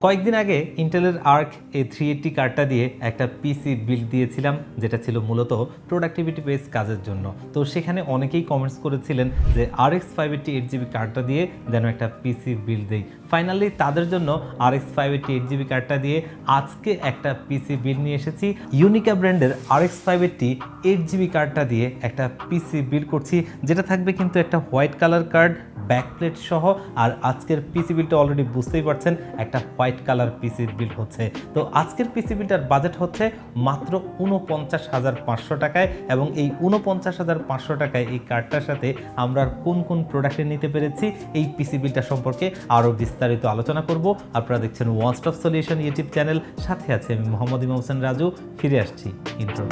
কয়েকদিন আগে ইন্টেলের আর্ক A380 কার্ডটা দিয়ে একটা পিসি বিল্ড দিয়েছিলাম, যেটা ছিল মূলত প্রোডাক্টিভিটি বেস কাজের জন্য। তো সেখানে অনেকেই কমেন্টস করেছিলেন যে RX 580 8GB কার্ডটা দিয়ে যেন একটা পিসি বিল্ড দেই। ফাইনালি তাদের জন্য RX 580 8GB কার্ডটা দিয়ে আজকে একটা পিসি বিল্ড নিয়ে এসেছি। ইউনিকা ব্র্যান্ডের RX 580 8GB কার্ডটা দিয়ে একটা পিসি বিল্ড করছি, যেটা থাকবে কিন্তু একটা হোয়াইট কালার কার্ড, ব্যাকপ্লেট সহ। আর আজকের পিসি বিল্ডটা অলরেডি বুঝতেই পারছেন, একটা হোয়াইট কালার পিসি বিল্ড হচ্ছে। তো আজকের পিসি বিল্ডটার বাজেট হচ্ছে মাত্র ৪৯,৫০০ টাকায়, এবং এই ৪৯,৫০০ টাকায় এই কার্ডটার সাথে আমরা কোন কোন প্রোডাক্টে নিতে পেরেছি এই পিসি বিল্ডটা সম্পর্কে আরও বিস্তারিত আলোচনা করব। আপনারা দেখছেন one stop solution YouTube channel, সাথে আছে আমি মোহাম্মদ ইমাম হোসেন রাজু। ফিরে আসছি ইন্ট্রো।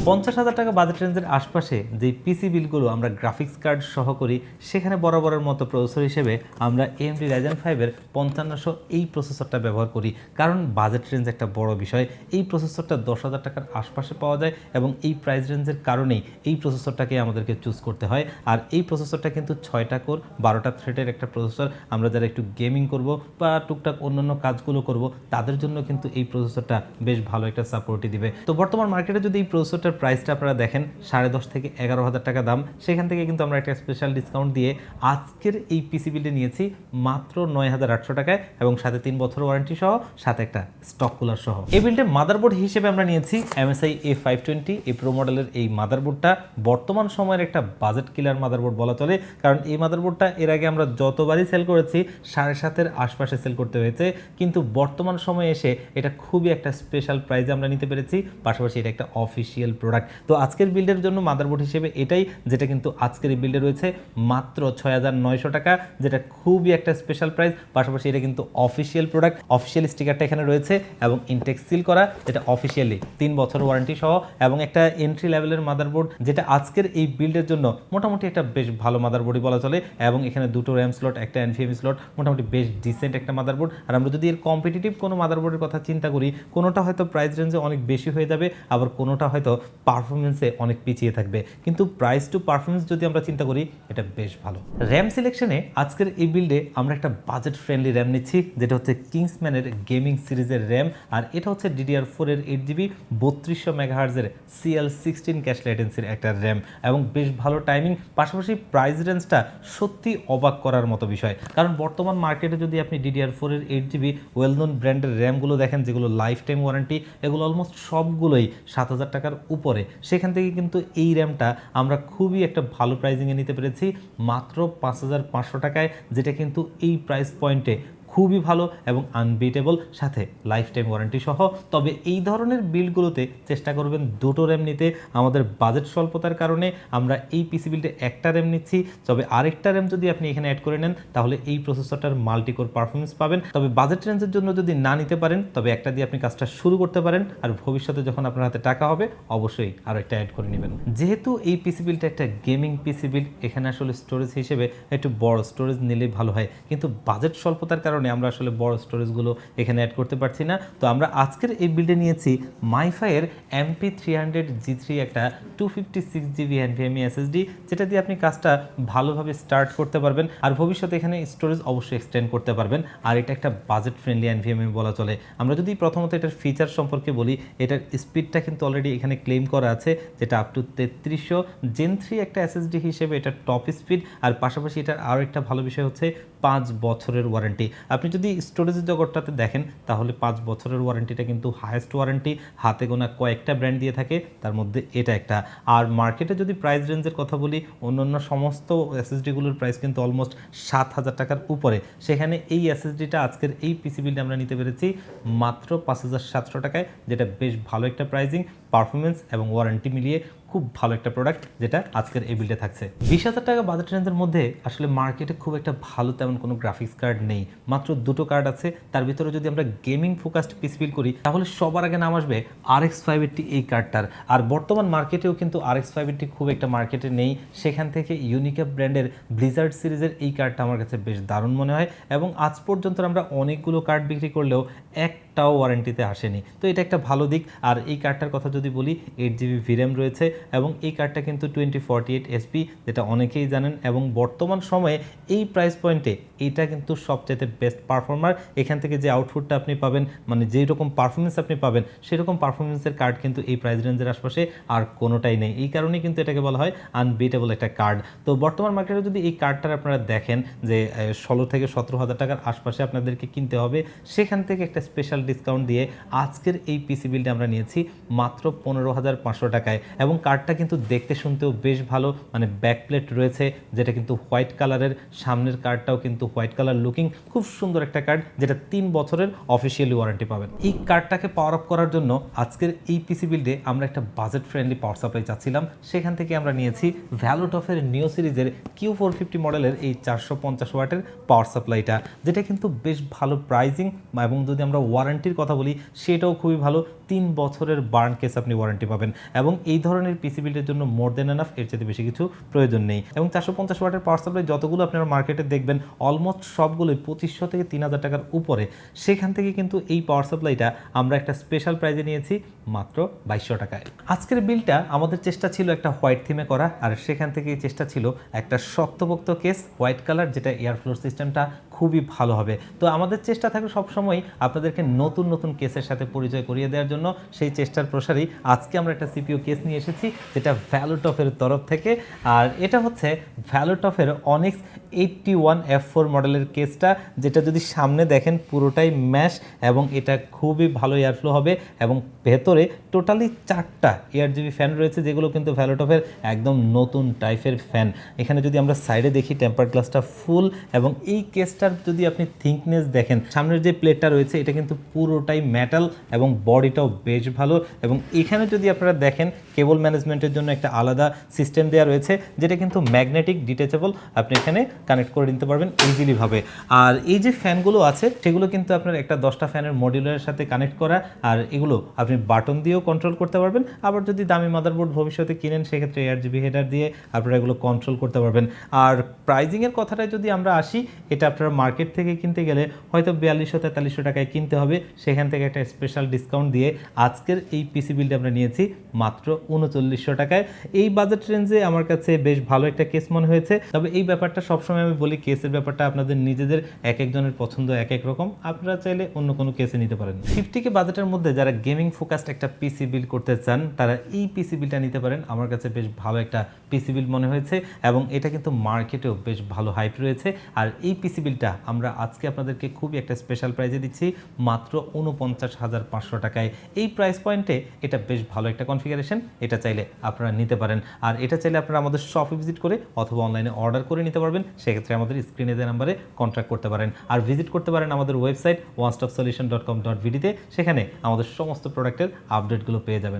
৫০,০০০ টাকা বাজেট রেঞ্জের আশপাশে যে পিসি বিলগুলো আমরা গ্রাফিক্স কার্ড সহ করি, সেখানে বরাবরের মতো প্রসেসর হিসেবে আমরা AMD Ryzen 5-এর 5500 এই প্রসেসরটা ব্যবহার করি, কারণ বাজেট রেঞ্জ একটা বড় বিষয়। এই প্রসেসরটা ১০,০০০ টাকার আশপাশে পাওয়া যায়, এবং এই প্রাইস রেঞ্জের কারণেই এই প্রসেসরটাকে আমাদেরকে চুজ করতে হয়। আর এই প্রসেসরটা কিন্তু 6টা কোর 12টা থ্রেডের একটা প্রসেসর। আমরা যারা একটু গেমিং করব বা টুকটাক অন্যান্য কাজগুলো করব, তাদের জন্য কিন্তু এই প্রসেসরটা বেশ ভালো একটা সাপোর্টই দিবে। তো বর্তমান মার্কেটে যদি এই প্রসেসরটা প্রাইসটা আপনারা দেখেন 10,500 থেকে 11,000 টাকা দাম, সেখান থেকে কিন্তু আমরা একটা স্পেশাল ডিসকাউন্ট দিয়ে আজকের এই পিসি বিল্ডে নিয়েছি মাত্র 9,800 টাকায়, এবং সাথে 3 বছর ওয়ারেন্টি সহ, সাথে একটা স্টক কুলার সহ। এই বিল্ডে মাদারবোর্ড হিসেবে আমরা নিয়েছি MSI A520 এই প্রো মডেলের এই মাদারবোর্ডটা। বর্তমান সময়ের একটা বাজেট কিলার মাদারবোর্ড বলা চলে, কারণ এই মাদারবোর্ডটা এর আগে আমরা যতবারই সেল করেছি 7,500-এর আশপাশে সেল করতে হয়েছে, কিন্তু বর্তমান সময়ে এসে এটা খুবই একটা স্পেশাল প্রাইজে আমরা নিতে পেরেছি। পাশাপাশি এটা একটা অফিসিয়াল প্রোডাক্ট। তো আজকের বিল্ডের জন্য মাদারবোর্ড হিসেবে এটাই, যেটা কিন্তু আজকের এই বিল্ডে রয়েছে মাত্র 6,900 টাকা, যেটা খুবই একটা স্পেশাল প্রাইস। পাশাপাশি এটা কিন্তু অফিসিয়াল প্রোডাক্ট, অফিসিয়াল স্টিকারটা এখানে রয়েছে, এবং ইনটেক্স সিল করা, যেটা অফিসিয়ালি 3 বছর ওয়ারেন্টি সহ, এবং একটা এন্ট্রি লেভেলের মাদারবোর্ড, যেটা আজকের এই বিল্ডের জন্য মোটামুটি একটা বেশ ভালো মাদারবোর্ডই বলা চলে। এবং এখানে 2টো র্যাম স্লট, একটা NVMe স্লট, মোটামুটি বেশ ডিসেন্ট একটা মাদারবোর্ড। আর আমরা যদি এর কম্পিটিটিভ কোনো মাদারবোর্ডের কথা চিন্তা করি, কোনোটা হয়তো প্রাইস রেঞ্জে অনেক বেশি হয়ে যাবে, আবার কোনোটা হয়তো পারফরমেন্সে অনেক পিছিয়ে থাকবে, কিন্তু প্রাইস টু পারফরমেন্স যদি আমরা চিন্তা করি, এটা বেশ ভালো। র্যাম সিলেকশনে আজকের এই বিল্ডে আমরা একটা বাজেট ফ্রেন্ডলি র্যাম নিচ্ছি, যেটা হচ্ছে কিংসম্যানের গেমিং সিরিজের র্যাম। আর এটা হচ্ছে DDR4-এর 8GB 3200 মেগাহার্জের CL16 ক্যাশ ল্যাটেন্সির একটা র্যাম, এবং বেশ ভালো টাইমিং। পাশাপাশি প্রাইস রেঞ্জটা সত্যি অবাক করার মতো বিষয়, কারণ বর্তমান মার্কেটে যদি আপনি DDR4-এর 8GB ওয়েল নোন ব্র্যান্ডের র্যামগুলো দেখেন, যেগুলো লাইফ টাইম ওয়ারেন্টি, এগুলো অলমোস্ট সবগুলোই 7,000 টাকার উপরে। সেখান থেকে কিন্তু এই র্যামটা আমরা খুবই একটা ভালো প্রাইজিংয়ে নিতে পেরেছি মাত্র 5,500 টাকায়, যেটা কিন্তু এই প্রাইস পয়েন্টে খুবই ভালো এবং আনবিটেবল, সাথে লাইফ টাইম ওয়ারেন্টি সহ। তবে এই ধরনের বিল্ডগুলোতে চেষ্টা করবেন 2টো র্যাম নিতে। আমাদের বাজেট স্বল্পতার কারণে আমরা এই পিসি বিল্ডে একটা র্যাম নিচ্ছি, তবে আরেকটা র্যাম যদি আপনি এখানে অ্যাড করে নেন, তাহলে এই প্রসেসরটার মাল্টিকোর পারফরমেন্স পাবেন। তবে বাজেট রেঞ্জের জন্য যদি না নিতে পারেন, তবে একটা দিয়ে আপনি কাজটা শুরু করতে পারেন, আর ভবিষ্যতে যখন আপনার হাতে টাকা হবে, অবশ্যই আরও একটা অ্যাড করে নেবেন। যেহেতু এই পিসি বিল্ডটা একটা গেমিং পিসি বিল্ড, এখানে আসলে স্টোরেজ হিসেবে একটু বড় স্টোরেজ নিলেই ভালো হয়, কিন্তু বাজেট স্বল্পতার কারণে আমরা আসলে বড় স্টোরেজগুলো এখানে অ্যাড করতে পারছি না। তো আমরা আজকের এই বিল্ডে নিয়েছি মাইফাইয়ের MP300G3 একটা 256GB NVMe SSD, যেটা দিয়ে আপনি কাজটা ভালোভাবে স্টার্ট করতে পারবেন, আর ভবিষ্যতে এখানে স্টোরেজ অবশ্যই এক্সটেন্ড করতে পারবেন। আর এটা একটা বাজেট ফ্রেন্ডলি NVMe বলা চলে। আমরা যদি প্রথমত এটার ফিচার সম্পর্কে বলি, এটার স্পিডটা কিন্তু অলরেডি এখানে ক্লেম করা আছে, যেটা আপ টু 3300 Gen 3 একটা SSD হিসেবে এটা টপ স্পিড। আর পাশাপাশি এটার আরও একটা ভালো বিষয় হচ্ছে 5 বছরের ওয়ারেন্টি। আপনি যদি স্টোরেজের জগৎটাতে দেখেন, তাহলে 5 বছরের ওয়ারেন্টিটা কিন্তু হায়েস্ট ওয়ারেন্টি, হাতে গোনা কয়েকটা ব্র্যান্ড দিয়ে থাকে, তার মধ্যে এটা একটা। আর মার্কেটে যদি প্রাইস রেঞ্জের কথা বলি, অন্যান্য সমস্ত এসএসডিগুলোর প্রাইস কিন্তু অলমোস্ট 7,000 টাকার উপরে। সেখানে এই এসএসডিটা আজকের এই পিসি বিল্ডে আমরা নিতে পেরেছি মাত্র 5,700 টাকায়, যেটা বেশ ভালো একটা প্রাইজিং, পারফরমেন্স এবং ওয়ারেন্টি মিলিয়ে খুব ভালো একটা প্রোডাক্ট, যেটা আজকের এই বিল্ডে থাকছে। 20,000 টাকা বাজেট রেঞ্জের মধ্যে আসলে মার্কেটে খুব একটা ভালো তেমন কোনো গ্রাফিক্স কার্ড নেই, মাত্র 2টো কার্ড আছে। তার ভিতরে যদি আমরা গেমিং ফোকাসড পিসি বিল্ড করি, তাহলে সবার আগে নাম আসবে RX 580 এই কার্ডটার। আর বর্তমান মার্কেটেও কিন্তু RX 580 খুব একটা মার্কেটে নেই, সেখান থেকে ইউনিকা ব্র্যান্ডের ব্লিজার্ড সিরিজের এই কার্ডটা আমার কাছে বেশ দারুণ মনে হয়, এবং আজ পর্যন্ত আমরা অনেকগুলো কার্ড বিক্রি করলেও একটাও ওয়ারেন্টিতে আসেনি। তো এটা একটা ভালো দিক। আর এই কার্ডটার কথা যদি বলি, 8GB VRAM রয়েছে, এবং এই কার্ডটা কিন্তু 2048 এসপি, যেটা অনেকেই জানেন, এবং বর্তমান সময়ে এই প্রাইস পয়েন্টে এইটা কিন্তু সবচেয়ে বেস্ট পারফর্মার। এখান থেকে যে আউটপুটটা আপনি পাবেন, মানে যেই রকম পারফরমেন্স আপনি পাবেন, সেরকম পারফরমেন্সের কার্ড কিন্তু এই প্রাইস রেঞ্জের আশপাশে আর কোনোটাই নেই। এই কারণেই কিন্তু এটাকে বলা হয় আনবিটেবল একটা কার্ড। তো বর্তমান মার্কেটে যদি এই কার্ডটার আপনারা দেখেন যে 16 থেকে 17,000 টাকার আশপাশে আপনাদেরকে কিনতে হবে, সেখান থেকে একটা স্পেশাল ডিসকাউন্ট দিয়ে আজকের এই পিসি বিলটা আমরা নিয়েছি মাত্র 15,500 টাকায়। এবং কার্ডটা কিন্তু দেখতে শুনতেও বেশ ভালো, মানে ব্যাক প্লেট রয়েছে যেটা কিন্তু হোয়াইট কালারের, সামনের কার্ডটাও কিন্তু হোয়াইট কালার লুকিং, খুব সুন্দর একটা কার্ড যেটা 3 বছরের অফিসিয়ালি ওয়ারেন্টি পাবেন। এই কার্ডটাকে পাওয়ার আপ করার জন্য আজকের এই পিসি বিল্ডে আমরা একটা বাজেট ফ্রেন্ডলি পাওয়ার সাপ্লাই চাচ্ছিলাম, সেখান থেকে আমরা নিয়েছি ভ্যালোটফের নিও সিরিজের Q450 মডেলের এই 450 ওয়াটের পাওয়ার সাপ্লাইটা, যেটা কিন্তু বেশ ভালো প্রাইজিং, এবং যদি আমরা ওয়ারেন্টির কথা বলি সেটাও খুবই ভালো। 3 বছরের বার্ন কেস আপনি ওয়ারেন্টি পাবেন, এবং এই ধরনের পিসি বিল্ডের জন্য মোর দেন এনাফ, এর চেয়ে বেশি কিছু প্রয়োজন নেই। এবং 450 ওয়াটের পাওয়ার সাপ্লাই যতগুলো আপনারা মার্কেটে দেখবেন অলমোস্ট সবগুলোই 2500 থেকে 3000 টাকার উপরে। সেখান থেকে কিন্তু এই পাওয়ার সাপ্লাইটা আমরা একটা স্পেশাল প্রাইজে নিয়েছি মাত্র 2200 টাকায়। আজকের বিলটা আমাদের চেষ্টা ছিল একটা হোয়াইট থিমে করা, আর সেখান থেকেই চেষ্টা ছিল একটা শক্তপোক্ত কেস হোয়াইট কালার, যেটা এয়ার ফ্লো সিস্টেমটা খুবই ভালো হবে। তো আমাদের চেষ্টা থাকে সবসময় আপনাদেরকে নতুন নতুন কেসের সাথে পরিচয় করিয়ে দেওয়ার জন্য। সেই চেষ্টার প্রসারেই আজকে আমরা একটা সিপিইউ কেস নিয়ে এসেছি, যেটা ভ্যালোটফের তরফ থেকে, আর এটা হচ্ছে ভ্যালোটফের অনিক্স 81F4 মডেলের কেসটা, যেটা যদি সামনে দেখেন পুরোটাই ম্যাশ, এবং এটা খুবই ভালো এয়ারফ্লো হবে। এবং ভেতরে টোটালি 4টা এয়ারজিবি ফ্যান রয়েছে, যেগুলো কিন্তু ভ্যালোটফের একদম নতুন টাইপের ফ্যান। এখানে যদি আমরা সাইডে দেখি টেম্পার গ্লাসটা ফুল, এবং এই কেসটার যদি আপনি থিকনেস দেখেন, সামনের যে প্লেটটা রয়েছে এটা কিন্তু পুরোটাই মেটাল, এবং বডিটাও বেশ ভালো। এবং এখানে যদি আপনারা দেখেন কেবল ম্যানেজমেন্টের জন্য একটা আলাদা সিস্টেম দেওয়া রয়েছে, যেটা কিন্তু ম্যাগনেটিক ডিটেচেবল, আপনি এখানে কানেক্ট করে নিতে পারবেন ইজিলি ভাবে। আর এই যে ফ্যানগুলো আছে সেগুলো কিন্তু আপনার একটা 10টা ফ্যানের মডিউলের সাথে কানেক্ট করা, আর এগুলো আপনি বাটন দিয়েও কন্ট্রোল করতে পারবেন। আবার যদি দামি মাদারবোর্ড ভবিষ্যতে কিনেন, সেক্ষেত্রে ARGB হেডার দিয়ে আপনারা এগুলো কন্ট্রোল করতে পারবেন। আর প্রাইজিংয়ের কথাটায় যদি আমরা আসি, এটা আপনারা মার্কেট থেকে কিনতে গেলে হয়তো 4200-4300 টাকায় কিনতে হবে, সেখান থেকে একটা স্পেশাল ডিসকাউন্ট দিয়ে আজকের এই পিসি বিলটা আমরা নিয়েছি মাত্র 3900 টাকায়। এই বাজেট রেঞ্জে আমার কাছে বেশ ভালো একটা কেস মনে হয়েছে। তবে এই ব্যাপারটা সবসময় আমি বলি, কেসের ব্যাপারটা আপনাদের নিজেদের এক একজনের পছন্দ এক এক রকম, আপনারা চাইলে অন্য কোনো কেসে নিতে পারেন। 50K বাজেটের মধ্যে যারা গেমিং ফোকাসড একটা পিসি বিল করতে চান, তারা এই পিসি বিলটা নিতে পারেন। আমার কাছে বেশ ভালো একটা পিসি বিল মনে হয়েছে, এবং এটা কিন্তু মার্কেটেও বেশ ভালো হাইপ রয়েছে। আর এই পিসি বিলটা আমরা আজকে আপনাদেরকে খুবই একটা স্পেশাল প্রাইজে দিচ্ছি মাত্র 49,500 টাকায়। এই প্রাইস পয়েন্টে এটা বেশ ভালো একটা কনফিগারেশন, এটা চাইলে আপনারা নিতে পারেন। আর এটা চাইলে আপনারা আমাদের শপে ভিজিট করে অথবা অনলাইনে অর্ডার করে নিতে পারবেন। সেক্ষেত্রে আমাদের স্ক্রিনে দেওয়া নাম্বারে কন্ট্যাক্ট করতে পারেন, আর ভিজিট করতে পারেন আমাদের ওয়েবসাইট onestopsolution.com.vd তে। সেখানে আমাদের সমস্ত প্রোডাক্টের আপডেটগুলো পেয়ে যাবেন।